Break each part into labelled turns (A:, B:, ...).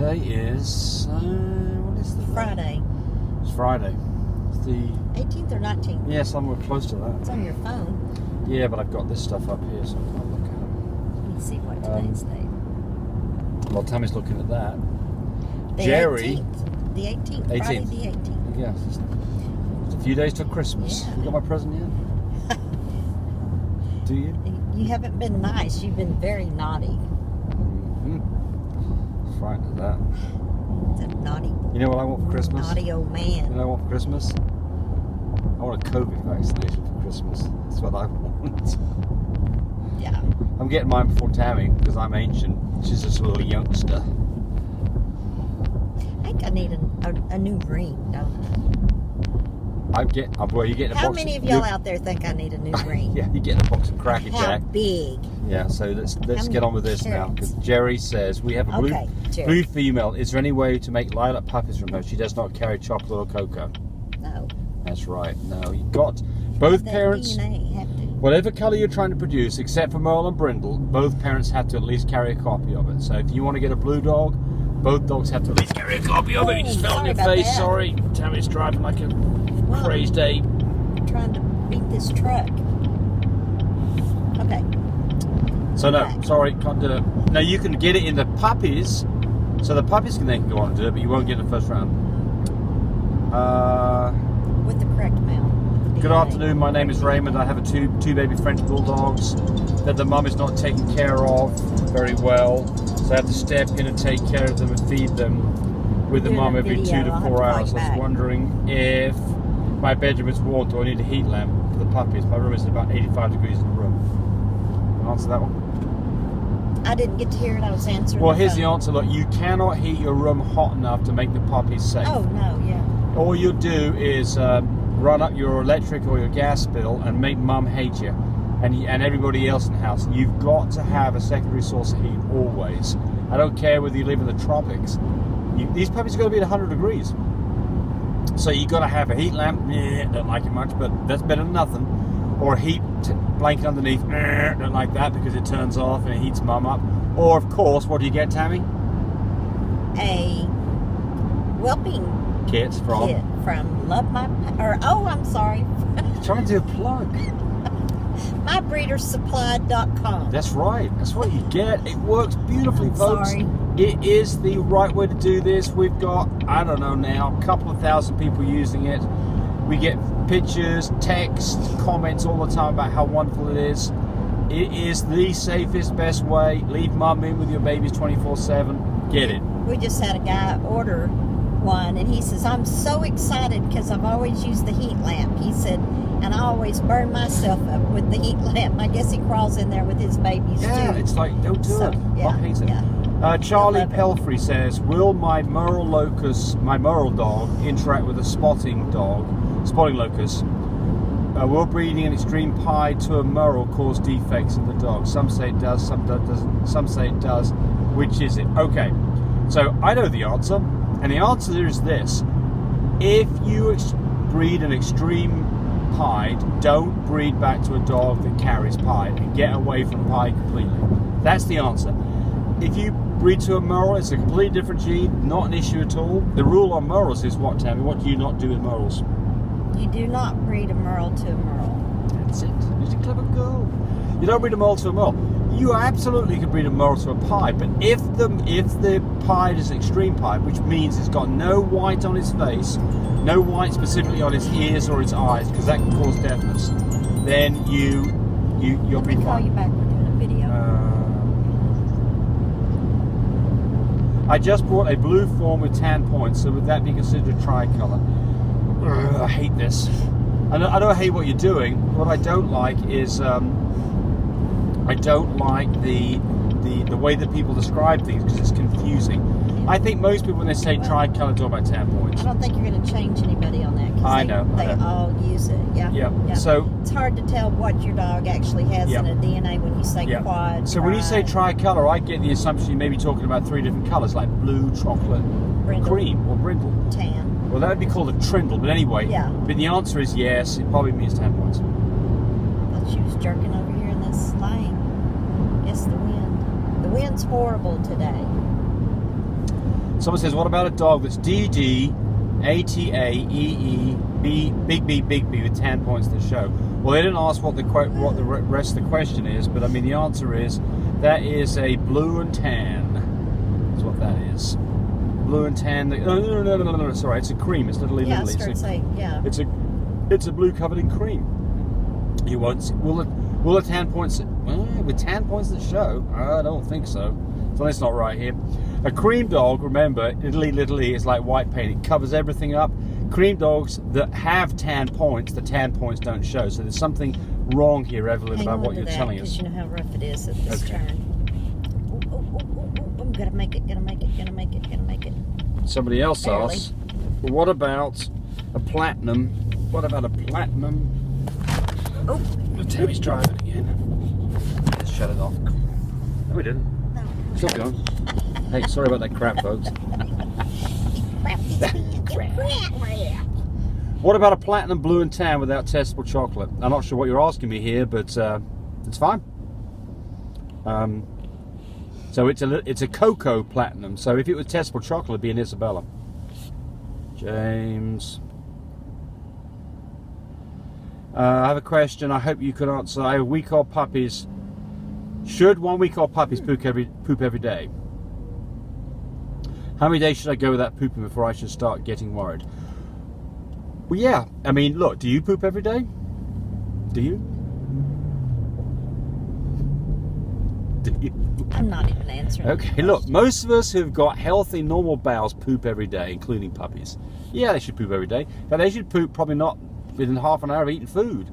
A: Today is what is the
B: Friday.
A: It's Friday. It's the
B: 18th or 19th?
A: Yeah, somewhere close to that.
B: It's on your phone.
A: Yeah, but I've got this stuff up here, so I can't look at it.
B: Let me see what today's date.
A: Well, Tammy's looking at that.
B: The
A: Jerry.
B: 18th. The 18th.
A: 18th.
B: Friday the 18th.
A: Yeah, it's a few days till Christmas.
B: Yeah.
A: You got my present yet? Do you?
B: You haven't been nice. You've been very naughty.
A: Mm-hmm. Frightened of that.
B: It's a naughty.
A: You know what I want for Christmas?
B: Naughty old man.
A: You know what I want for Christmas? I want a COVID vaccination for Christmas. That's what I want.
B: Yeah.
A: I'm getting mine before Tammy because I'm ancient. She's just a little youngster.
B: I think I need a new ring, don't
A: Well, you're getting a
B: How
A: box.
B: many of y'all out there think I need a new ring?
A: Yeah, you're getting a box of Cracker
B: How
A: Jack.
B: big?
A: Yeah, so let's
B: How
A: get on with this
B: many
A: now because
B: carrots?
A: Jerry says we have a blue,
B: Okay, Jerry.
A: blue female. Is there any way to make lilac puppies from her? She does not carry chocolate or cocoa.
B: No.
A: That's right. No, you got both
B: That
A: parents.
B: DNA have to.
A: Whatever colour you're trying to produce, except for Merle and Brindle, both parents have to at least carry a copy of it. So if you want to get a blue dog, both dogs have to at least carry a copy of it. It just fell on your
B: sorry about
A: face.
B: that.
A: Sorry, Tammy's driving like a crazed ape.
B: Trying to beat this truck. Okay.
A: So no,
B: Okay.
A: sorry, can't do it. Now you can get it in the puppies, so the puppies can then go on and do it, but you won't get it in the first round.
B: With the correct amount.
A: Good afternoon, my name is Raymond. I have two baby French bulldogs that the mum is not taking care of very well, so I have to step in and take care of them and feed them with the
B: Doing
A: mum
B: a
A: every
B: video,
A: 2 to
B: I'll
A: 4
B: have to
A: hours. I
B: call you
A: was
B: back.
A: wondering if my bedroom is warm, do I need a heat lamp for the puppies? My room is about 85 degrees in the room. Answer that one.
B: I didn't get to hear it. I was answering.
A: Well,
B: the
A: here's the
B: phone.
A: answer. Look, you cannot heat your room hot enough to make the puppies safe.
B: Oh no, yeah.
A: All you'll do is run up your electric or your gas bill and make mum hate you and everybody else in the house. You've got to have a secondary source of heat always. I don't care whether you live in the tropics. These puppies are going to be at 100 degrees. So you've got to have a heat lamp. Don't like it much, but that's better than nothing. Or a heat blanket underneath. Don't like that because it turns off and it heats mum up. Or, of course, what do you get, Tammy?
B: A whelping
A: Kit from...
B: kit from I'm sorry.
A: Trying to do a plug.
B: MyBreederSupply.com.
A: That's right. That's what you get. It works beautifully,
B: I'm
A: folks.
B: sorry.
A: It is the right way to do this. We've got, I don't know now, a couple of thousand people using it. We get pictures, text, comments all the time about how wonderful it is. It is the safest, best way. Leave mum in with your babies 24/7. Get it.
B: We just had a guy order one, and he says, I'm so excited because I've always used the heat lamp. He said, and I always burn myself up with the heat lamp. I guess he crawls in there with his babies
A: Yeah,
B: too.
A: it's like, don't do
B: So,
A: it.
B: yeah,
A: Mum hates it.
B: yeah.
A: Charlie
B: I love it.
A: Pelfrey says, will my Merle dog interact with a spotting locust? Will breeding an extreme pie to a Merle cause defects in the dog? Some say it does, some doesn't. Some say it does. Which is it? Okay, so I know the answer, and the answer is this. If you breed an extreme pied, don't breed back to a dog that carries pied and get away from pied completely. That's the answer. If you breed to a Merle, it's a completely different gene, not an issue at all. The rule on Merles is what, Tammy? What do you not do with Merles?
B: You do not breed a Merle to a Merle.
A: That's it. You're a clever girl. You don't breed a Merle to a Merle. You absolutely can breed a Merle to a pied, but if the pied is an extreme pied, which means it's got no white on its face, no white specifically on its ears or its eyes, because that can cause deafness, then you'll be
B: Let me call
A: fine.
B: you back. We're doing a video.
A: I just bought a blue form with tan points, so would that be considered a tricolour? I hate this. I don't hate what you're doing. What I don't like is I don't like the way that people describe things because it's confusing. I think most people when they say tricolour talk about tan points.
B: I don't think you're going to change anybody on that.
A: I know.
B: They all use it. Yeah.
A: Yeah.
B: Yeah.
A: So
B: it's hard to tell what your dog actually has
A: Yeah.
B: in a DNA when you say
A: yeah.
B: quad.
A: So when you say
B: tri,
A: tricolour, I get the assumption you may be talking about 3 different colours, like blue, chocolate,
B: Brindle.
A: cream, or brindle.
B: tan.
A: Well, that would be called a trindle, but anyway.
B: Yeah.
A: But the answer is yes. It probably means 10 points.
B: I thought she was jerking over here in this lane. Guess the wind. The wind's horrible today.
A: Someone says, what about a dog that's DD, ATA, EE, B, big B with 10 points to show? Well, they didn't ask what the rest of the question is, but I mean the answer is that is a blue and tan. That's what that is. Blue and tan. No. Sorry, it's a cream. It's literally.
B: Yeah, I was going to say, yeah.
A: It's a blue covered in cream. You won't see, will the tan points with tan points that show? I don't think so. So that's not right here. A cream dog, remember, literally is like white paint. It covers everything up. Cream dogs that have tan points, the tan points don't show. So there's something wrong here, Evelyn, about what you're telling us.
B: Because you know how rough it is at this turn. Oh, gotta make it.
A: Somebody else
B: Barely.
A: asks, well, what about a platinum? What about a platinum?
B: Oh,
A: Tammy's driving again. Let's shut it off. No, we didn't.
B: no.
A: Still going. Hey, sorry about that crap, folks. What about a platinum blue and tan without testable chocolate? I'm not sure what you're asking me here, but it's fine. So it's a cocoa platinum. So if it was testable chocolate, it'd be an Isabella. James. I have a question. I hope you could answer. I have week-old puppies. Should 1 week-old puppies poop every day? How many days should I go without pooping before I should start getting worried? Well, yeah. I mean, look. Do you poop every day? Do you? Do you?
B: I'm not even answering.
A: Okay, look, most of us who've got healthy, normal bowels poop every day, including puppies. Yeah, they should poop every day, but they should poop probably not within half an hour of eating food.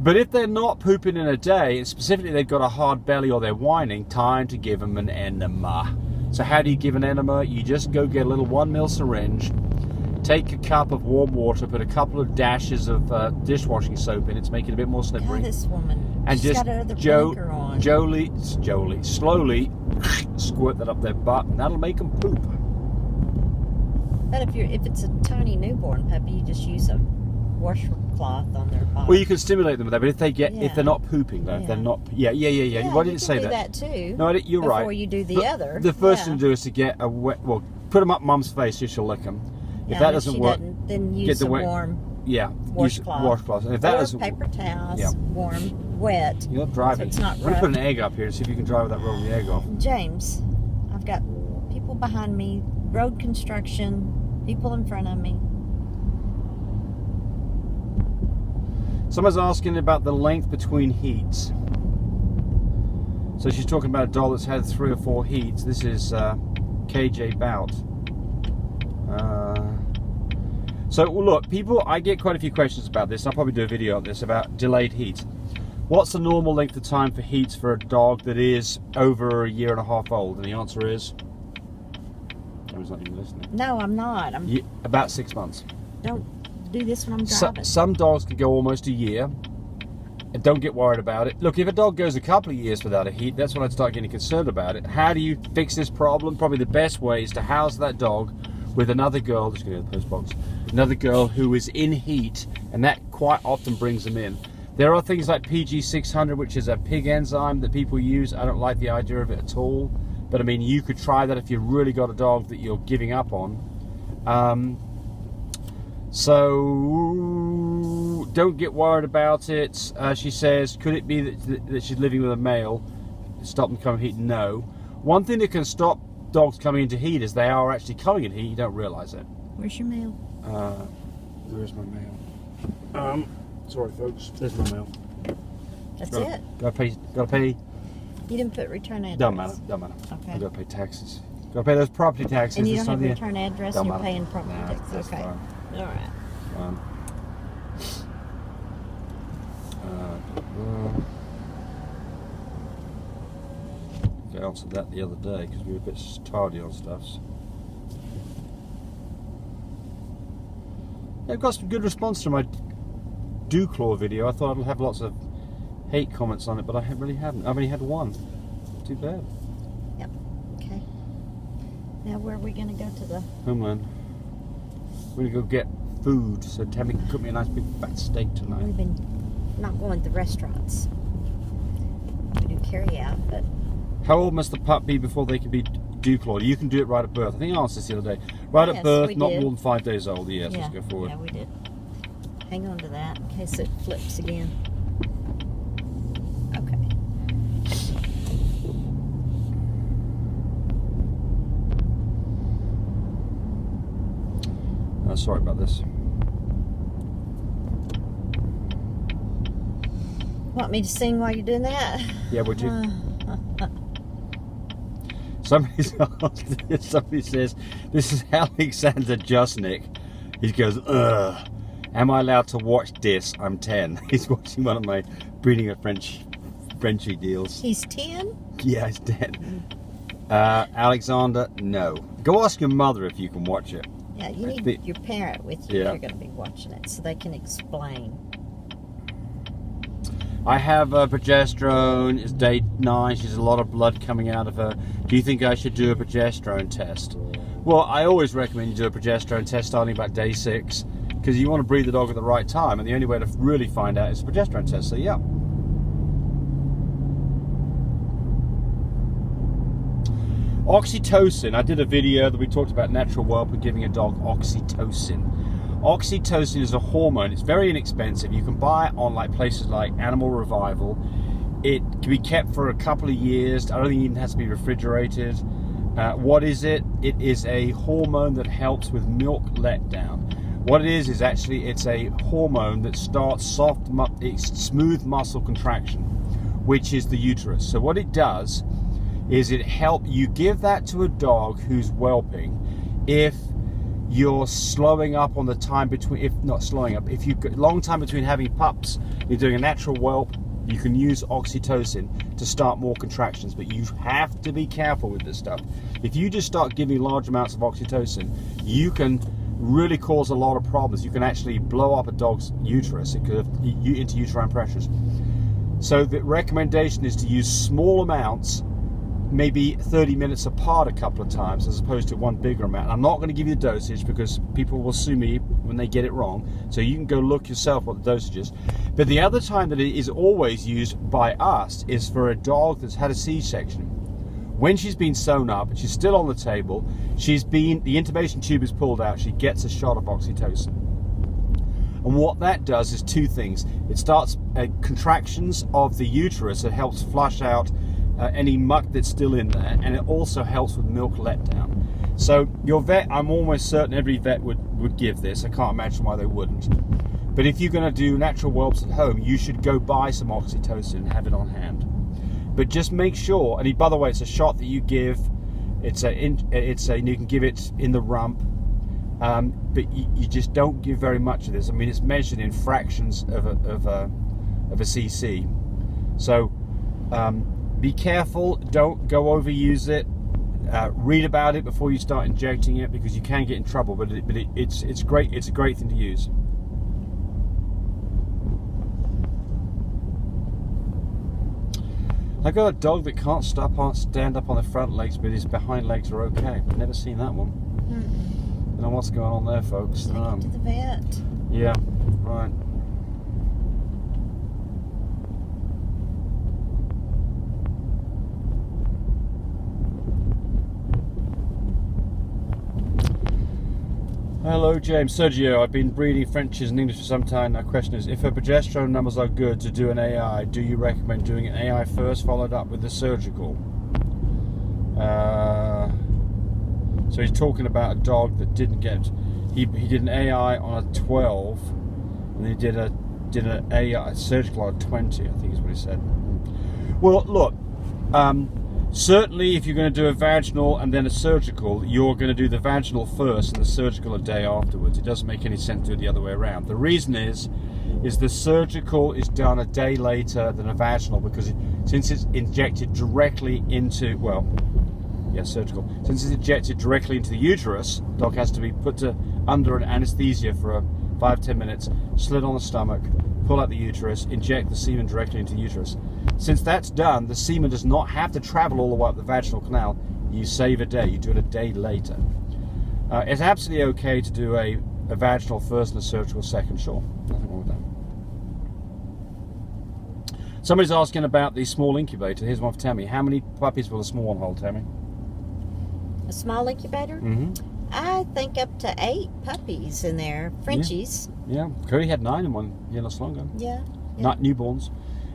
A: But if they're not pooping in a day, and specifically they've got a hard belly or they're whining, time to give them an enema. So how do you give an enema? You just go get a little 1 ml syringe, take a cup of warm water, put a couple of dashes of dishwashing soap in it to make it a bit more slippery.
B: God, this woman.
A: And
B: She's
A: just
B: got another blinker on.
A: slowly squirt that up their butt, and that'll make them poop.
B: But if it's a tiny newborn puppy, you just use a washcloth on their bottom.
A: Well, you can stimulate them with that, but if they're not pooping, though, if they're
B: Yeah.
A: not, yeah. Why did it say
B: you
A: that?
B: can do that too.
A: No, you're right.
B: Before you do the other.
A: The first thing to do is to get a wet. Well, put them up Mum's face so she'll lick them. If that doesn't work,
B: then use
A: get the
B: a warm
A: washcloth. And if that doesn't,
B: paper towels,
A: yeah.
B: warm, wet.
A: You're driving.
B: So it's not
A: I'm gonna
B: rough.
A: put an egg up here to see if you can drive without rolling the egg off.
B: James, I've got people behind me, road construction, people in front of me.
A: Someone's asking about the length between heats. So she's talking about a dog that's had 3 or 4 heats. This is KJ Bout. So look, I get quite a few questions about this. I'll probably do a video on this about delayed heat. What's the normal length of time for heats for a dog that is over 1.5 years old? And the answer is, I was not even listening.
B: No, I'm not.
A: About 6 months.
B: Don't do this when I'm driving.
A: Some dogs can go almost a year. And don't get worried about it. Look, if a dog goes a couple of years without a heat, that's when I'd start getting concerned about it. How do you fix this problem? Probably the best way is to house that dog with another girl, just going to the post box, another girl who is in heat, and that quite often brings them in. There are things like PG600, which is a pig enzyme that people use. I don't like the idea of it at all, but I mean, you could try that if you've really got a dog that you're giving up on. So don't get worried about it. She says, could it be that she's living with a male? Stop them coming heat? No. One thing that can stop dogs coming into heat is they are actually coming in heat. You don't realise it.
B: Where's your mail?
A: Where's my mail? Sorry folks, there's my mail.
B: That's it.
A: Gotta pay.
B: You didn't put return address.
A: Don't matter.
B: Okay.
A: I gotta pay taxes. Gotta pay those property taxes.
B: And you don't have a return address,
A: Don't
B: you're
A: matter.
B: paying property
A: Nah,
B: tax.
A: that's
B: Okay.
A: fine.
B: All right.
A: I answered that the other day because we were a bit tardy on stuff. Yeah, I've got some good response to my Claw video. I thought I'd have lots of hate comments on it, but I really haven't. I've only had one. Too bad.
B: Yep. Okay. Now where are we going to go to the...
A: Homeland. We're going to go get food, so Tammy can cook me a nice big fat steak tonight.
B: We've been not going to restaurants. We do carry out, but...
A: How old must the pup be before they can be buccal order. You can do it right at birth. I think I asked this the other day. Right at birth, not more than 5 days old. Yes, let's go forward.
B: Yeah, we did. Hang on to that in case it flips again. Okay.
A: Sorry about this.
B: Want me to sing while you're doing that?
A: Yeah, would you? Somebody says, this is Alexander Jusnik. He goes, ugh, am I allowed to watch this? I'm 10. He's watching one of my breeding a Frenchie deals.
B: He's 10?
A: Yeah, he's 10. Alexander, no. Go ask your mother if you can watch it.
B: Yeah, you need your parent with you
A: Yeah.
B: if you're going to be watching it so they can explain.
A: I have progesterone. It's day 9. She's a lot of blood coming out of her. Do you think I should do a progesterone test? Well, I always recommend you do a progesterone test starting about day 6 because you want to breed the dog at the right time, and the only way to really find out is a progesterone test. So yeah. Oxytocin. I did a video that we talked about natural whelp and giving a dog oxytocin. Oxytocin is a hormone. It's very inexpensive. You can buy it on like places like Animal Revival. It can be kept for a couple of years. I don't think it even has to be refrigerated. What is it? It is a hormone that helps with milk letdown. What it is actually it's a hormone that starts smooth muscle contraction, which is the uterus. So what it does is you give that to a dog who's whelping if you're slowing up on the time between, if you've got a long time between having pups, you're doing a natural whelp, you can use oxytocin to start more contractions, but you have to be careful with this stuff. If you just start giving large amounts of oxytocin, you can really cause a lot of problems. You can actually blow up a dog's uterus. It could have into uterine pressures. So the recommendation is to use small amounts, maybe 30 minutes apart a couple of times as opposed to one bigger amount. I'm not going to give you the dosage because people will sue me when they get it wrong, so you can go look yourself what the dosage is. But the other time that it is always used by us is for a dog that's had a C-section. When she's been sewn up and she's still on the table, the intubation tube is pulled out, she gets a shot of oxytocin. And what that does is 2 things. It starts contractions of the uterus. It helps flush out any muck that's still in there, and it also helps with milk letdown. So your vet, I'm almost certain every vet would give this. I can't imagine why they wouldn't. But if you're going to do natural whelps at home, you should go buy some oxytocin and have it on hand. But just make sure, and by the way, it's a shot that you give. You can give it in the rump, but you just don't give very much of this. I mean, it's measured in fractions of a cc. So be careful, don't go overuse it. Read about it before you start injecting it because you can get in trouble. But it's great. It's a great thing to use. I got a dog that can't stand up on the front legs, but his behind legs are okay. I've never seen that one. I don't know what's going on there, folks.
B: Take it to the vet.
A: Yeah, right. Hello James. Sergio, I've been breeding Frenchies and English for some time. My question is, if her progesterone numbers are good to do an AI, do you recommend doing an AI first followed up with the surgical? So he's talking about a dog that didn't get, he did an AI on a 12 and he did an AI surgical on a 20, I think is what he said. Well look, certainly if you're going to do a vaginal and then a surgical, you're going to do the vaginal first and the surgical a day afterwards. It doesn't make any sense to do it the other way around. The reason is the surgical is done a day later than a vaginal because since it's injected directly into, surgical. Since it's injected directly into the uterus, the dog has to be put under an anesthesia for 5-10 minutes, slit on the stomach, pull out the uterus, inject the semen directly into the uterus. Since that's done, the semen does not have to travel all the way up the vaginal canal. You save a day. You do it a day later. It's absolutely okay to do a vaginal first and a surgical second, sure. Nothing wrong with that. Somebody's asking about the small incubator. Here's one for Tammy. How many puppies will a small one hold, Tammy?
B: A small incubator? I think up to 8 puppies in there. Frenchies.
A: Yeah. Cody had 9 in one here not so long ago.
B: Yeah.
A: Not newborns.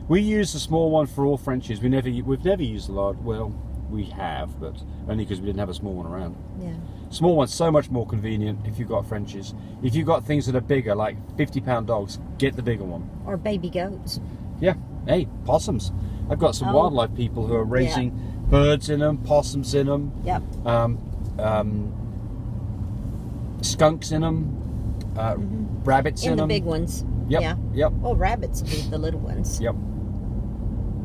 A: We use the small one for all Frenchies. We've never used a lot. Well, we have, but only because we didn't have a small one around.
B: Yeah.
A: Small one's so much more convenient if you've got Frenchies. If you've got things that are bigger, like 50-pound dogs, get the bigger one.
B: Or baby goats.
A: Yeah. Hey, possums. I've got some wildlife people who are raising birds in them, possums in them.
B: Yep.
A: Skunks in them, rabbits in them.
B: And the big ones.
A: Yep.
B: Yeah.
A: Yep.
B: Well, rabbits be the little ones.
A: Yep.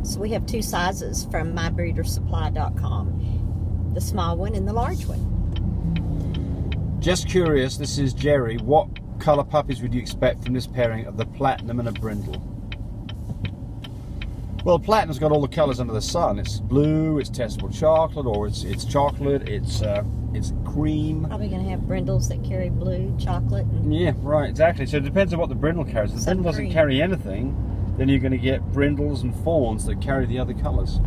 B: So we have 2 sizes from mybreedersupply.com. The small one and the large one.
A: Just curious, this is Jerry. What colour puppies would you expect from this pairing of the Platinum and a Brindle? Well, Platinum's got all the colours under the sun. It's blue, it's testable chocolate, or it's chocolate, it's cream.
B: Probably going to have brindles that carry blue, chocolate. And
A: yeah, right, exactly. So it depends on what the Brindle carries. If the Brindle doesn't carry anything, then you're going to get Brindles and Fawns that carry the other colours.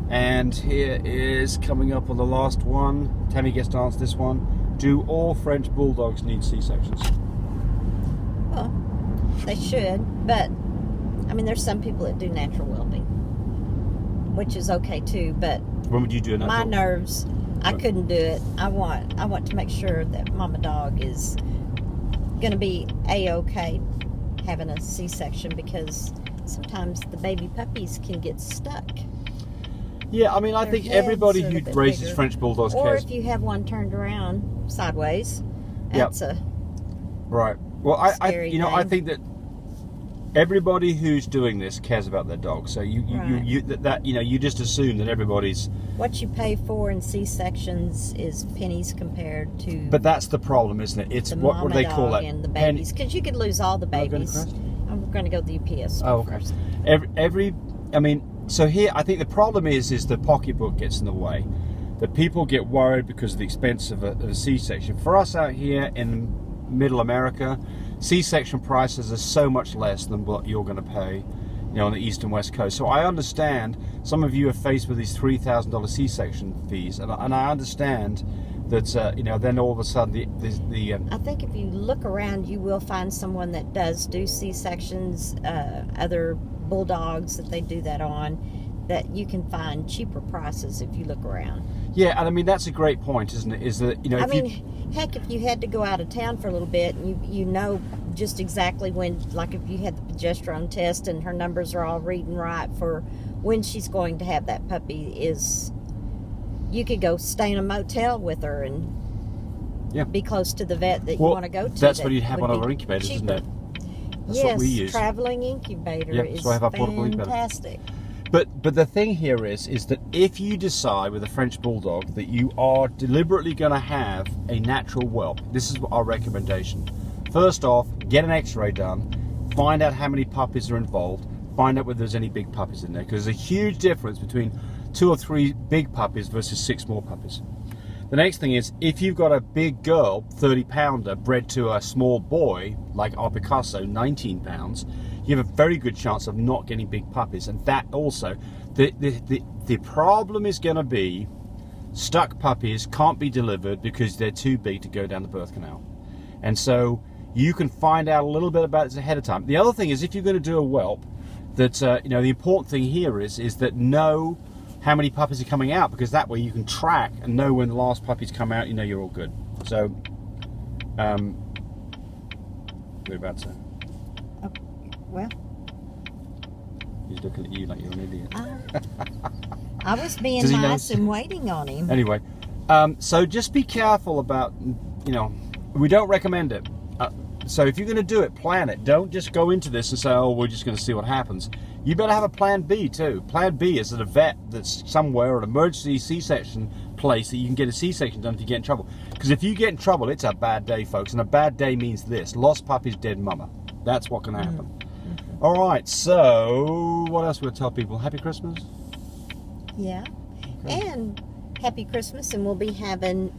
A: And here is coming up on the last one. Tammy gets to answer this one. Do all French Bulldogs need C-sections?
B: well, they should, but I mean, there's some people that do natural whelping, which is okay too. But
A: when would you do it?
B: My nerves, I couldn't do it. I want to make sure that Mama Dog is going to be a-okay having a C-section, because sometimes the baby puppies can get stuck.
A: Yeah, I mean, I think everybody who raises
B: bigger.
A: French Bulldogs
B: or
A: cares.
B: if you have one turned around sideways, that's a
A: right. Well, I think that everybody who's doing this cares about their dog. So you just assume that everybody's.
B: What you pay for in C-sections is pennies compared to.
A: But that's the problem, isn't it? It's
B: the
A: what do they call that?
B: And the babies, because you could lose all the babies. I'm going to go to the UPS store first.
A: So here, I think the problem is the pocketbook gets in the way. That people get worried because of the expense of a C-section. For us out here in Middle America, C-section prices are so much less than what you're going to pay, on the east and west coast. So I understand some of you are faced with these $3,000 C-section fees, and I understand that then all of a sudden the
B: I think if you look around, you will find someone that does do C-sections, other bulldogs that they do that on, that you can find cheaper prices if you look around.
A: Yeah, and I mean that's a great point, isn't it? Is that
B: heck, if you had to go out of town for a little bit, and you know just exactly when, like if you had the progesterone test and her numbers are all reading right for when she's going to have that puppy, you could go stay in a motel with her and be close to the vet that you want to go to.
A: That's what you'd have on our incubators,
B: cheaper.
A: Isn't it? That's what we use.
B: Traveling incubator is
A: so I have our portable
B: fantastic.
A: But the thing here is that if you decide with a French Bulldog that you are deliberately going to have a natural whelp, this is our recommendation. First off, get an X-ray done, find out how many puppies are involved, find out whether there's any big puppies in there, because there's a huge difference between 2 or 3 big puppies versus 6 small puppies. The next thing is, if you've got a big girl, 30-pounder, bred to a small boy, like our Picasso, 19 pounds, you have a very good chance of not getting big puppies. And that also, the problem is going to be stuck puppies can't be delivered because they're too big to go down the birth canal. And so you can find out a little bit about this ahead of time. The other thing is, if you're going to do a whelp, that the important thing here is that know how many puppies are coming out, because that way you can track and know when the last puppies come out, you're all good. So, we're about to.
B: Well,
A: he's looking at you like you're an idiot.
B: I was being nice and waiting on him.
A: Anyway, so just be careful about, we don't recommend it. So if you're going to do it, plan it. Don't just go into this and say, oh, we're just going to see what happens. You better have a plan B too. Plan B is at a vet that's somewhere, an emergency C-section place that you can get a C-section done if you get in trouble. Because if you get in trouble, it's a bad day, folks. And a bad day means this: lost puppies, dead mama. That's what can happen. Mm-hmm. All right, so what else we'll tell people? Happy Christmas?
B: Yeah. Okay. And happy Christmas, and we'll be having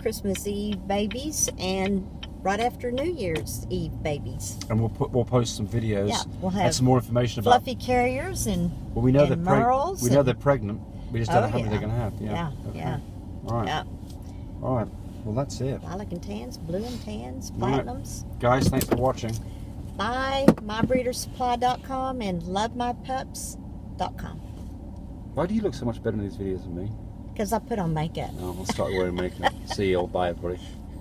B: Christmas Eve babies and right after New Year's Eve babies.
A: And we'll post some videos.
B: Yeah, we'll have
A: some more information about
B: fluffy carriers and
A: we know
B: merles.
A: We know they're pregnant. We just don't know how many they're going to have.
B: Yeah.
A: All right.
B: Yeah.
A: All right. Well, that's it.
B: Lilac and tans, blue and tans,
A: All right.
B: platinums.
A: Guys, thanks for watching.
B: Buy mybreedersupply.com and lovemypups.com.
A: Why do you look so much better in these videos than me?
B: Because I put on makeup.
A: Oh, I'll start wearing makeup. See you all. Bye, everybody.